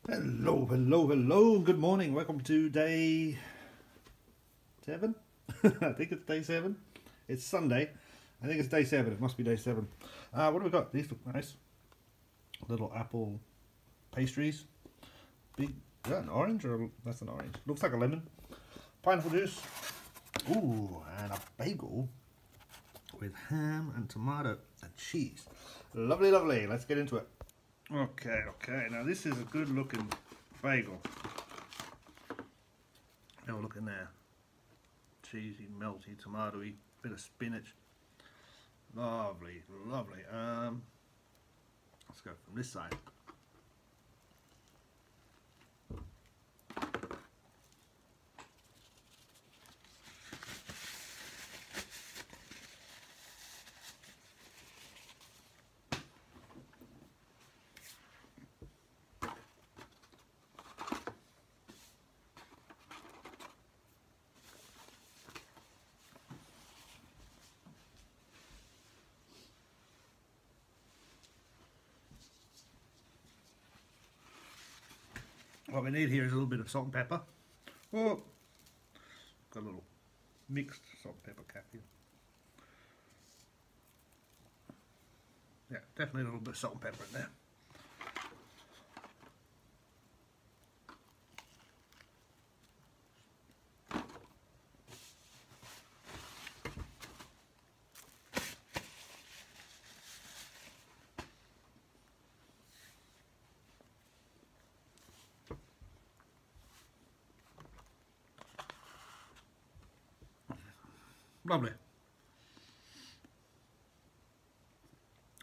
Hello, hello, hello. Good morning. Welcome to day 7. I think it's day 7. It's Sunday. I think it's day 7. It must be day 7. What do we got? These look nice. Little apple pastries. Big. Is that an orange or that's an orange? Looks like a lemon. Pineapple juice. Ooh, and a bagel with ham and tomato and cheese. Lovely, lovely. Let's get into it. Okay. Now this is a good looking bagel. Have a look in there. Cheesy, melty, tomatoey, bit of spinach. Lovely, lovely. Let's go from this side. What we need here is a little bit of salt and pepper. Oh, got a little mixed salt and pepper cap here. Yeah, definitely a little bit of salt and pepper in there. Lovely.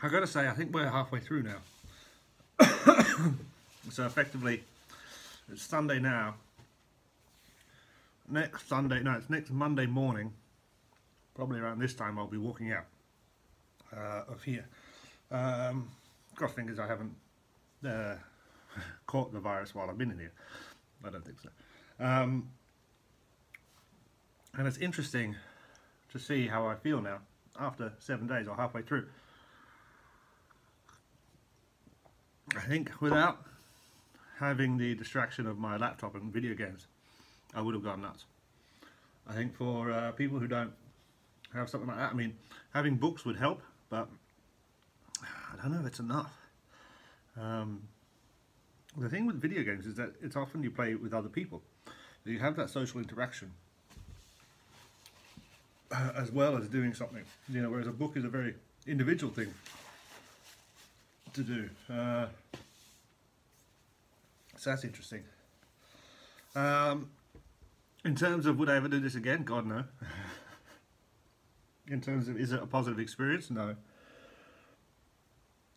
I gotta say, I think we're halfway through now. So effectively, it's Sunday now. Next Sunday, no, it's next Monday morning. Probably around this time, I'll be walking out of here. Cross fingers, I haven't caught the virus while I've been in here. I don't think so. And it's interesting to see how I feel now after 7 days or halfway through. I think without having the distraction of my laptop and video games, I would have gone nuts. I think for people who don't have something like that, I mean, having books would help, but I don't know if it's enough. The thing with video games is that it's often you play with other people. You have that social interaction as well as doing something, you know, whereas a book is a very individual thing to do. So that's interesting. In terms of would I ever do this again? God, no. In terms of is it a positive experience? No.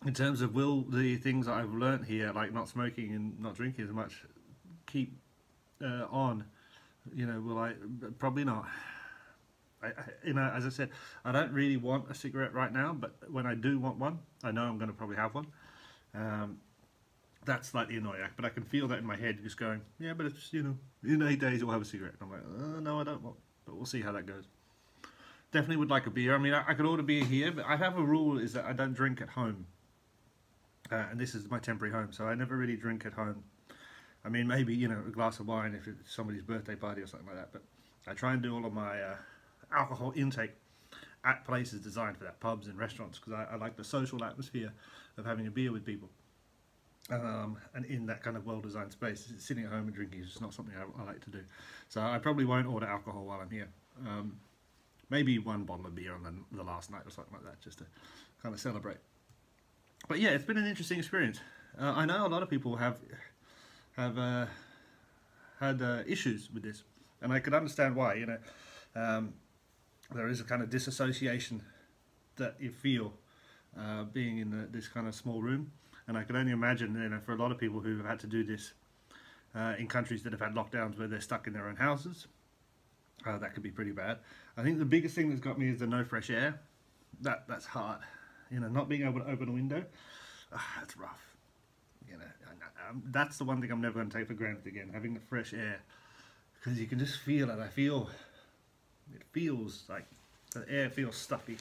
In terms of will the things that I've learnt here, like not smoking and not drinking as much, keep on, you know, will I? Probably not. You know, as I said, I don't really want a cigarette right now, but when I do want one, I know I'm going to probably have one. That's slightly annoying, but I can feel that in my head, just going, yeah, but it's, you know, in 8 days you'll have a cigarette. And I'm like, no, I don't want, but we'll see how that goes. Definitely would like a beer. I mean, I could order beer here, but I have a rule is that I don't drink at home. And this is my temporary home, so I never really drink at home. I mean, maybe, you know, a glass of wine if it's somebody's birthday party or something like that, but I try and do all of my alcohol intake at places designed for that, pubs and restaurants, because I like the social atmosphere of having a beer with people. And in that kind of well-designed space, sitting at home and drinking is just not something I like to do. So I probably won't order alcohol while I'm here. Maybe one bottle of beer on the last night or something like that, just to kind of celebrate. But yeah, it's been an interesting experience. I know a lot of people have had issues with this, and I could understand why. You know, there is a kind of disassociation that you feel being in this kind of small room, and I can only imagine, you know, for a lot of people who have had to do this in countries that have had lockdowns where they're stuck in their own houses, that could be pretty bad. I think the biggest thing that's got me is the no fresh air. That's hard. You know, not being able to open a window, that's rough. You know, that's the one thing I'm never going to take for granted again, having the fresh air, because you can just feel it. It feels like the air feels stuffy.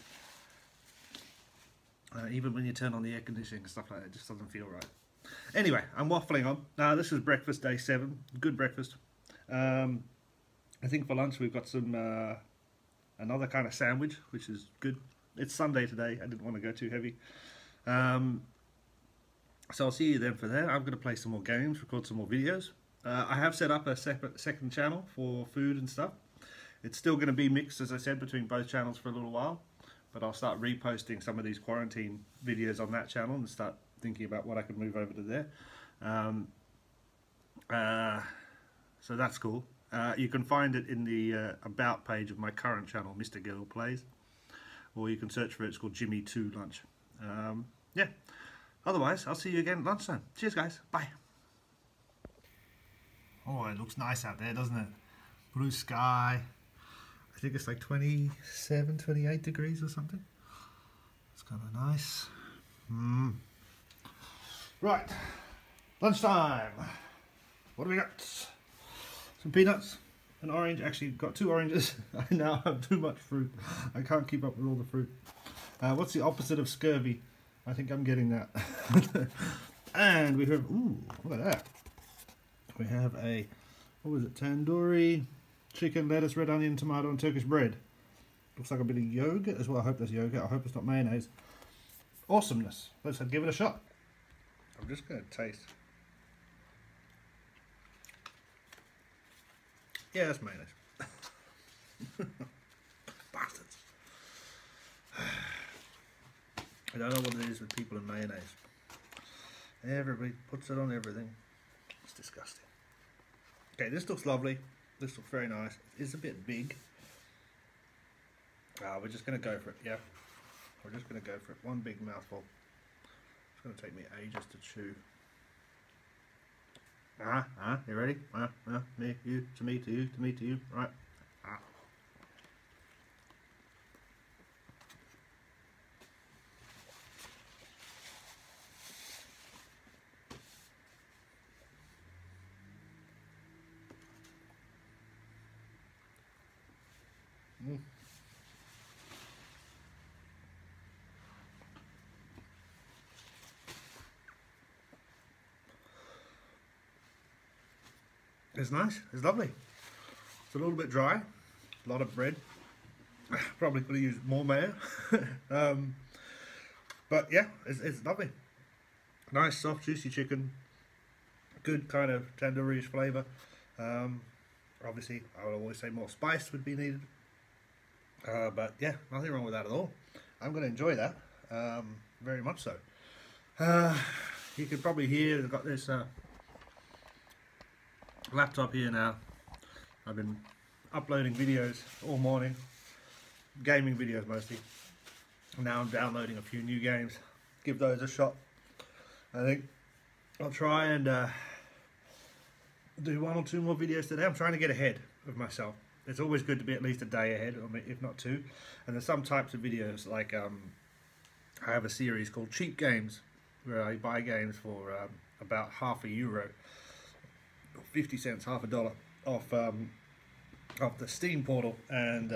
Even when you turn on the air conditioning and stuff like that, it just doesn't feel right. Anyway, I'm waffling on. This is breakfast day 7. Good breakfast. I think for lunch we've got some another kind of sandwich, which is good. It's Sunday today. I didn't want to go too heavy. So I'll see you then for that. I'm going to play some more games, record some more videos. I have set up a second channel for food and stuff. It's still going to be mixed, as I said, between both channels for a little while. But I'll start reposting some of these quarantine videos on that channel and start thinking about what I could move over to there. So that's cool. You can find it in the About page of my current channel, Mr. Girl Plays. Or you can search for it. It's called Jimmy 2 Lunch. Yeah. Otherwise, I'll see you again at lunchtime. Cheers, guys. Bye. Oh, it looks nice out there, doesn't it? Blue sky. I think it's like 27, 28 degrees or something. It's kind of nice. Right. Lunchtime. What do we got? Some peanuts. An orange. Actually, got 2 oranges. I now have too much fruit. I can't keep up with all the fruit. What's the opposite of scurvy? I think I'm getting that. And we have, ooh, look at that. We have a, what was it, tandoori, chicken, lettuce, red onion, tomato, and Turkish bread. Looks like a bit of yogurt as well. I hope there's yogurt. I hope it's not mayonnaise. Awesomeness. Let's give it a shot. I'm just going to taste. Yeah, that's mayonnaise. Bastards. I don't know what it is with people in mayonnaise. Everybody puts it on everything. It's disgusting. Okay, this looks lovely. This looks very nice. It's a bit big. We're just going to go for it, yeah? We're just going to go for it. One big mouthful. It's going to take me ages to chew. You ready? Me, you, to me, to you, to me, to you. Right. It's nice. It's lovely. It's a little bit dry. A lot of bread. Probably could have used more mayo. But yeah, it's lovely. Nice, soft, juicy chicken. Good kind of tandoori flavour. Obviously, I would always say more spice would be needed. But yeah, nothing wrong with that at all. I'm going to enjoy that. Very much so. You can probably hear I've got this laptop here now. I've been uploading videos all morning, gaming videos mostly. Now I'm downloading a few new games. Give those a shot. I think I'll try and do 1 or 2 more videos today. I'm trying to get ahead of myself. It's always good to be at least a day ahead, or if not 2. And there's some types of videos like I have a series called Cheap Games, where I buy games for about €0.50, 50 cents, half a dollar off the Steam portal, and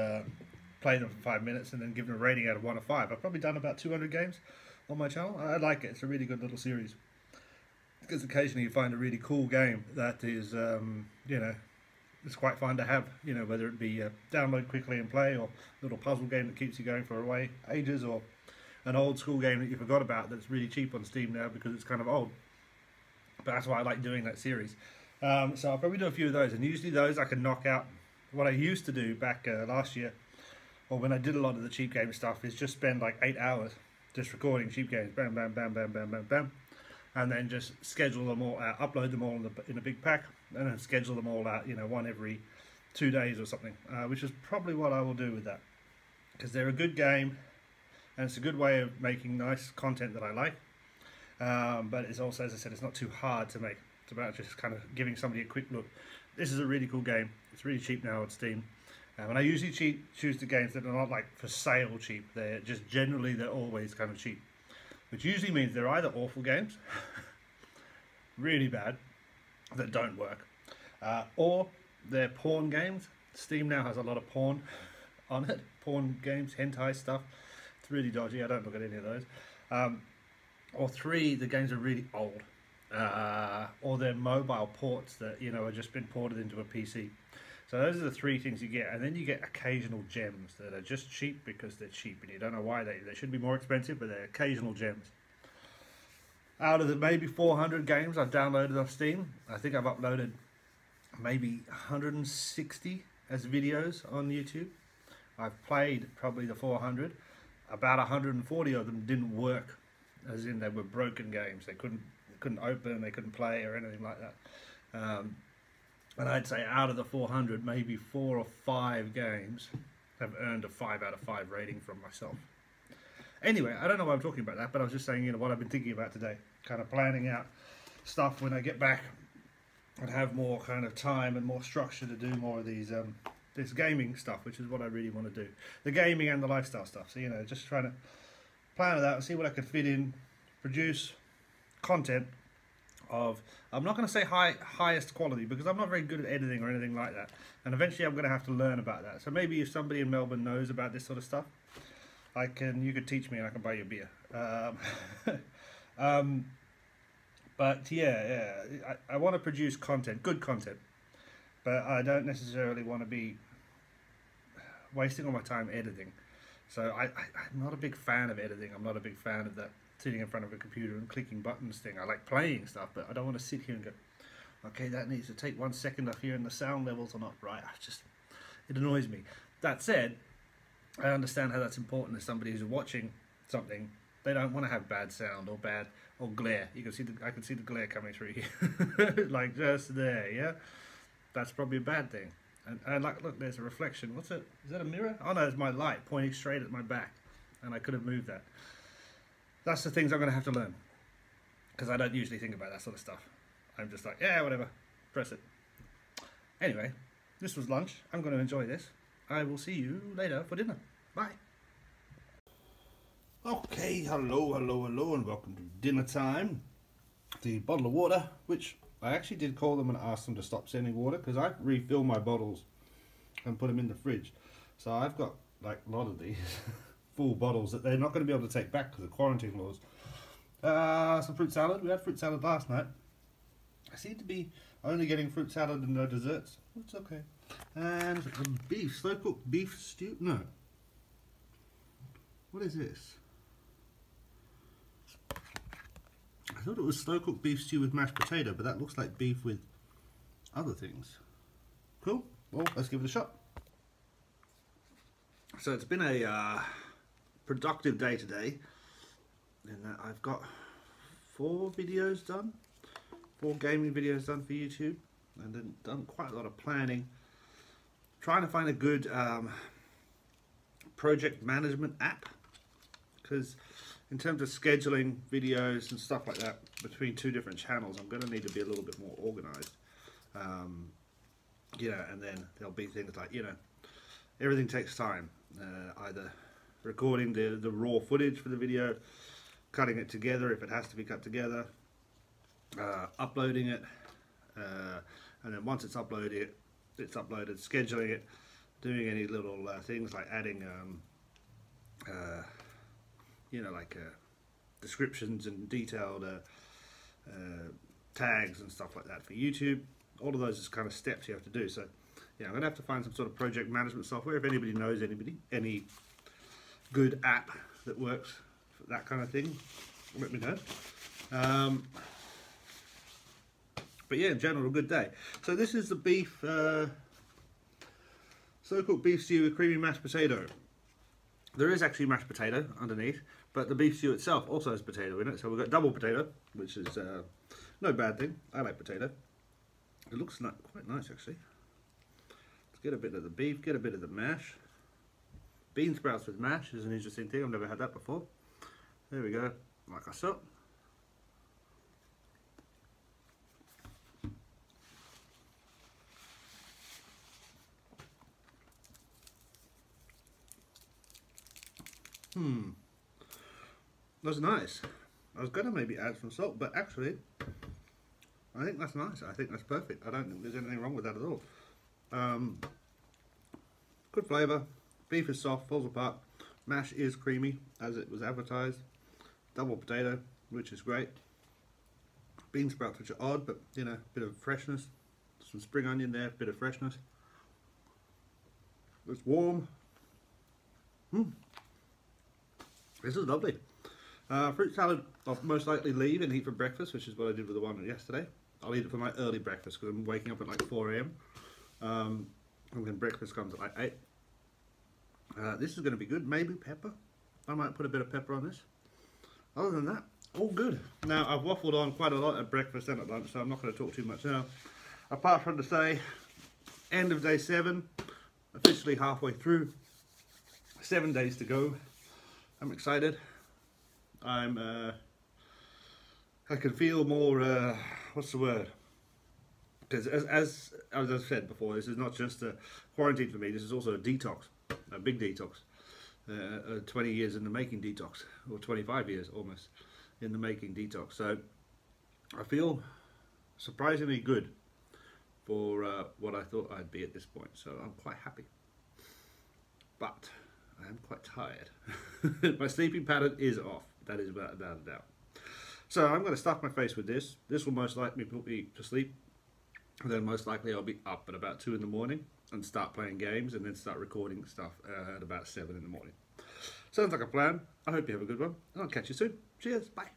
play them for 5 minutes and then give them a rating out of 1 to 5. I've probably done about 200 games on my channel. I like it. It's a really good little series, because occasionally you find a really cool game that is you know, it's quite fun to have, you know, whether it be download quickly and play, or a little puzzle game that keeps you going for ages, or an old school game that you forgot about that's really cheap on Steam now because it's kind of old. But that's why I like doing that series. So I'll probably do a few of those, and usually those I can knock out. What I used to do back last year, or when I did a lot of the cheap game stuff, is just spend like 8 hours just recording cheap games, bam, bam, bam, bam, bam, bam, bam, and then just schedule them all out, upload them all in a big pack, and then schedule them all out, you know, one every 2 days or something, which is probably what I will do with that, because they're a good game, and it's a good way of making nice content that I like, but it's also, as I said, it's not too hard to make. It's about just kind of giving somebody a quick look. This is a really cool game. It's really cheap now on Steam. And I usually choose the games that are not like for sale cheap. They're just generally, they're always kind of cheap. Which usually means they're either awful games, really bad, that don't work, or they're porn games. Steam now has a lot of porn on it. Porn games, hentai stuff. It's really dodgy. I don't look at any of those. Or 3, the games are really old. or they're mobile ports that, you know, are just been ported into a PC. So those are the three things you get, and then you get occasional gems that are just cheap because they're cheap, and you don't know why they should be more expensive, but they're occasional gems. Out of the maybe 400 games I've downloaded off Steam, I think I've uploaded maybe 160 as videos on YouTube. I've played probably the 400. About 140 of them didn't work, as in they were broken games. They couldn't open, they couldn't play or anything like that. And I'd say out of the 400, maybe 4 or 5 games have earned a 5 out of 5 rating from myself. Anyway, I don't know why I'm talking about that, but I was just saying, you know, what I've been thinking about today. Kind of planning out stuff when I get back and have more kind of time and more structure to do more of these this gaming stuff, which is what I really want to do. The gaming and the lifestyle stuff. So, you know, just trying to plan it out and see what I could fit in, produce content of, I'm not going to say highest quality, because I'm not very good at editing or anything like that, and eventually I'm going to have to learn about that. So maybe if somebody in Melbourne knows about this sort of stuff, you could teach me and I can buy you a beer. But yeah, I want to produce content, good content, but I don't necessarily want to be wasting all my time editing. So I'm not a big fan of editing. I'm not a big fan of that sitting in front of a computer and clicking buttons thing. I like playing stuff, but I don't want to sit here and go, okay, that needs to take 1 second up here and the sound levels are not right. It annoys me. That said, I understand how that's important as somebody who's watching something. They don't want to have bad sound or glare. You can see I can see the glare coming through here, like just there. Yeah, that's probably a bad thing. And like, look, there's a reflection. What's it? Is that a mirror? Oh no, it's my light pointing straight at my back, and I could have moved that. That's the things I'm going to have to learn, because I don't usually think about that sort of stuff. I'm just like, yeah, whatever, press it. Anyway, this was lunch. I'm going to enjoy this. I will see you later for dinner. Bye. Okay, hello, and welcome to dinner time. The bottle of water, which I actually did call them and ask them to stop sending water, because I refill my bottles and put them in the fridge. So I've got like a lot of these full bottles that they're not going to be able to take back because of quarantine laws. Some fruit salad. We had fruit salad last night. I seem to be only getting fruit salad and no desserts. It's okay. And the beef, slow cooked beef stew. No. What is this? I thought it was slow cooked beef stew with mashed potato, but that looks like beef with other things. Cool. Well, let's give it a shot. So it's been a productive day today, in that I've got 4 videos done, 4 gaming videos done for YouTube, and then done quite a lot of planning, trying to find a good project management app, because in terms of scheduling videos and stuff like that between 2 different channels, I'm going to need to be a little bit more organized. You know, and then there'll be things like, you know, everything takes time, either recording the raw footage for the video, cutting it together if it has to be cut together, uploading it, and then once it's uploaded, scheduling it, doing any little things like adding you know, like descriptions and detailed tags and stuff like that for YouTube. All of those is kind of steps you have to do. So yeah, I'm going to have to find some sort of project management software. If anybody knows any good app that works for that kind of thing, let me know. But yeah, in general, a good day. So this is the beef, slow-cooked beef stew with creamy mashed potato. There is actually mashed potato underneath, but the beef stew itself also has potato in it. So we've got double potato, which is no bad thing. I like potato. It looks quite nice, actually. Let's get a bit of the beef, get a bit of the mash. Bean sprouts with mash is an interesting thing. I've never had that before. There we go, like I said. That's nice. I was going to maybe add some salt, but actually, I think that's nice. I think that's perfect. I don't think there's anything wrong with that at all. Good flavour. Beef is soft, falls apart. Mash is creamy, as it was advertised. Double potato, which is great. bean sprouts, which are odd, but you know, bit of freshness. Some spring onion there, bit of freshness. It's warm. This is lovely. Fruit salad I'll most likely leave and eat for breakfast, which is what I did with the one yesterday. I'll eat it for my early breakfast because I'm waking up at like 4 AM. And then breakfast comes at like 8. This is going to be good. Maybe pepper. I might put a bit of pepper on this. Other than that, all good. Now, I've waffled on quite a lot at breakfast and at lunch, so I'm not going to talk too much now. Apart from to say, end of day 7, officially halfway through. 7 days to go. I'm excited. I can feel more, what's the word? Because as I've said before, this is not just a quarantine for me, this is also a detox, a big detox. 20 years in the making detox, or 25 years almost in the making detox. So I feel surprisingly good for what I thought I'd be at this point. So I'm quite happy. But I am quite tired. My sleeping pattern is off. That is without a doubt. So I'm going to stuff my face with this. This will most likely put me to sleep. And then most likely I'll be up at about 2 in the morning and start playing games and then start recording stuff at about 7 in the morning. Sounds like a plan. I hope you have a good one. And I'll catch you soon. Cheers. Bye.